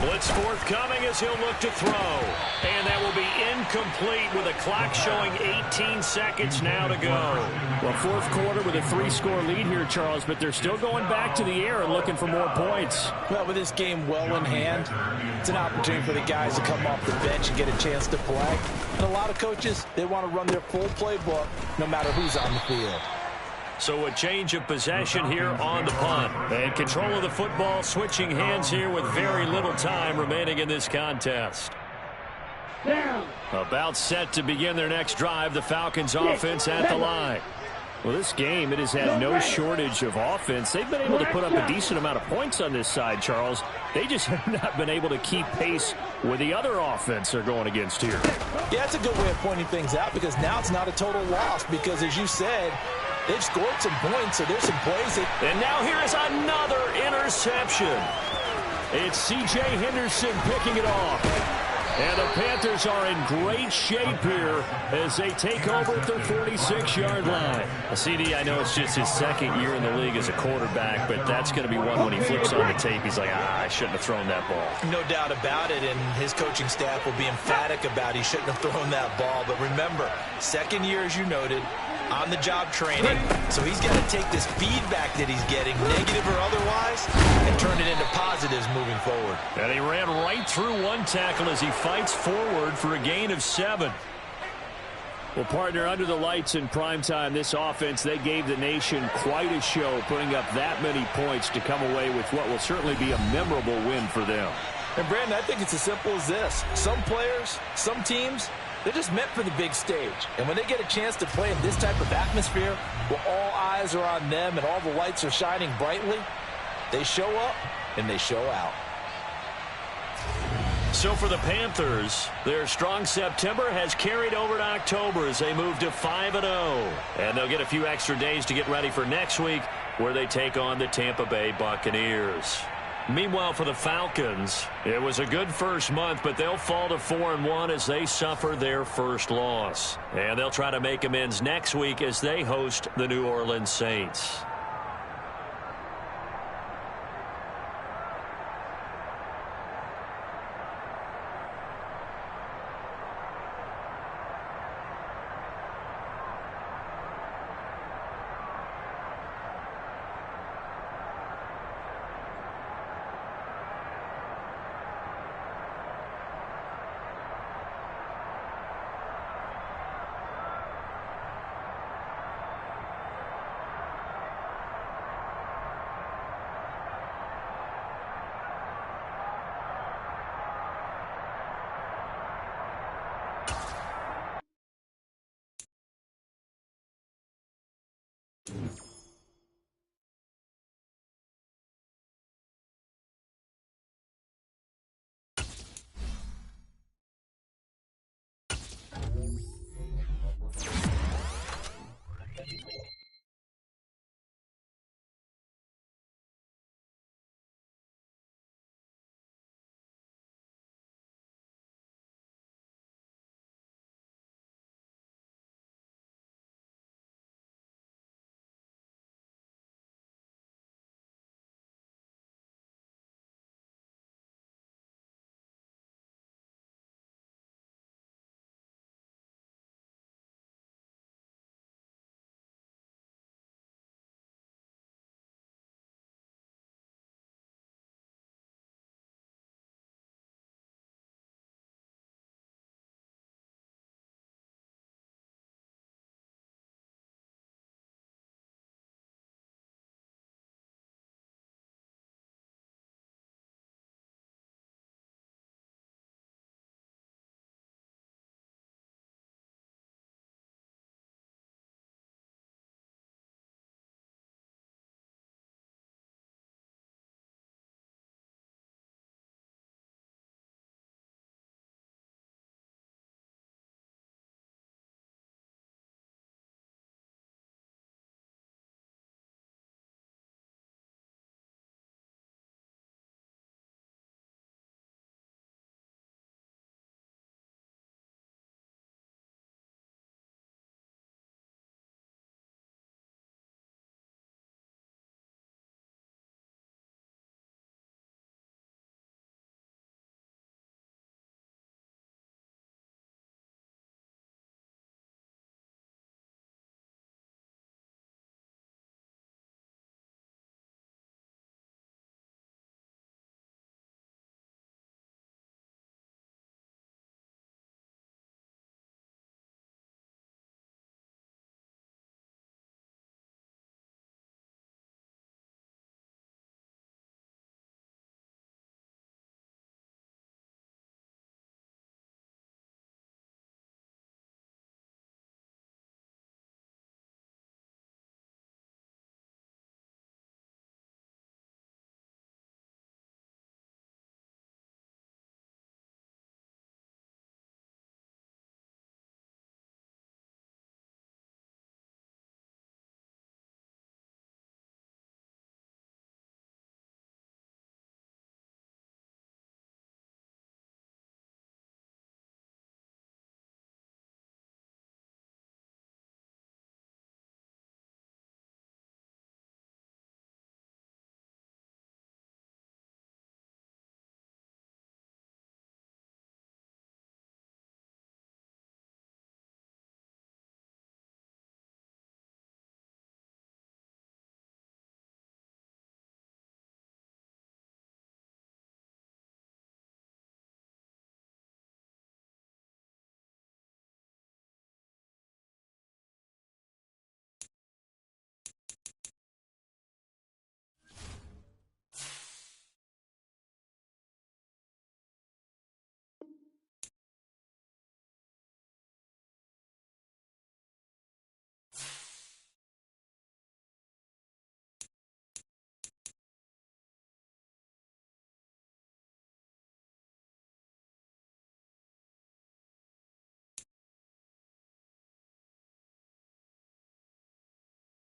Speaker 5: Blitz forthcoming as he'll look to throw. And that will be incomplete with a clock showing 18 seconds now to go. Well, fourth quarter with a 3-score lead here, Charles, but they're still going back to the air and looking for more points.
Speaker 4: Well, with this game well in hand, it's an opportunity for the guys to come off the bench and get a chance to play. And a lot of coaches, they want to run their full playbook no matter who's on the field.
Speaker 5: So a change of possession here on the punt. And control of the football switching hands here with very little time remaining in this contest.
Speaker 3: Down.
Speaker 5: About set to begin their next drive, the Falcons offense at the line. Well, this game, it has had no shortage of offense. They've been able to put up a decent amount of points on this side, Charles. They just have not been able to keep pace with the other offense they're going against here.
Speaker 4: Yeah, that's a good way of pointing things out because now it's not a total loss because, as you said, they've scored some points, so there's some plays.
Speaker 5: And now here is another interception. It's C.J. Henderson picking it off. And the Panthers are in great shape here as they take over at their 46-yard line. CD, I know it's just his second year in the league as a quarterback, but that's going to be one when he flips on the tape. He's like, I shouldn't have thrown that ball.
Speaker 2: No doubt about it, and his coaching staff will be emphatic about he shouldn't have thrown that ball. But remember, second year, as you noted, on-the-job training. So he's got to take this feedback that he's getting, negative or otherwise, and turn it into positives moving forward.
Speaker 5: And he ran right through one tackle as he fights forward for a gain of 7. Well, partner, under the lights in primetime, this offense, they gave the nation quite a show, putting up that many points to come away with what will certainly be a memorable win for them.
Speaker 4: And, Brandon, I think it's as simple as this. Some players, some teams, they're just meant for the big stage. And when they get a chance to play in this type of atmosphere where all eyes are on them and all the lights are shining brightly, they show up and they show out.
Speaker 5: So for the Panthers, their strong September has carried over to October as they move to 5-0. And they'll get a few extra days to get ready for next week where they take on the Tampa Bay Buccaneers. Meanwhile, for the Falcons, it was a good first month, but they'll fall to 4-1 as they suffer their first loss. And they'll try to make amends next week as they host the New Orleans Saints.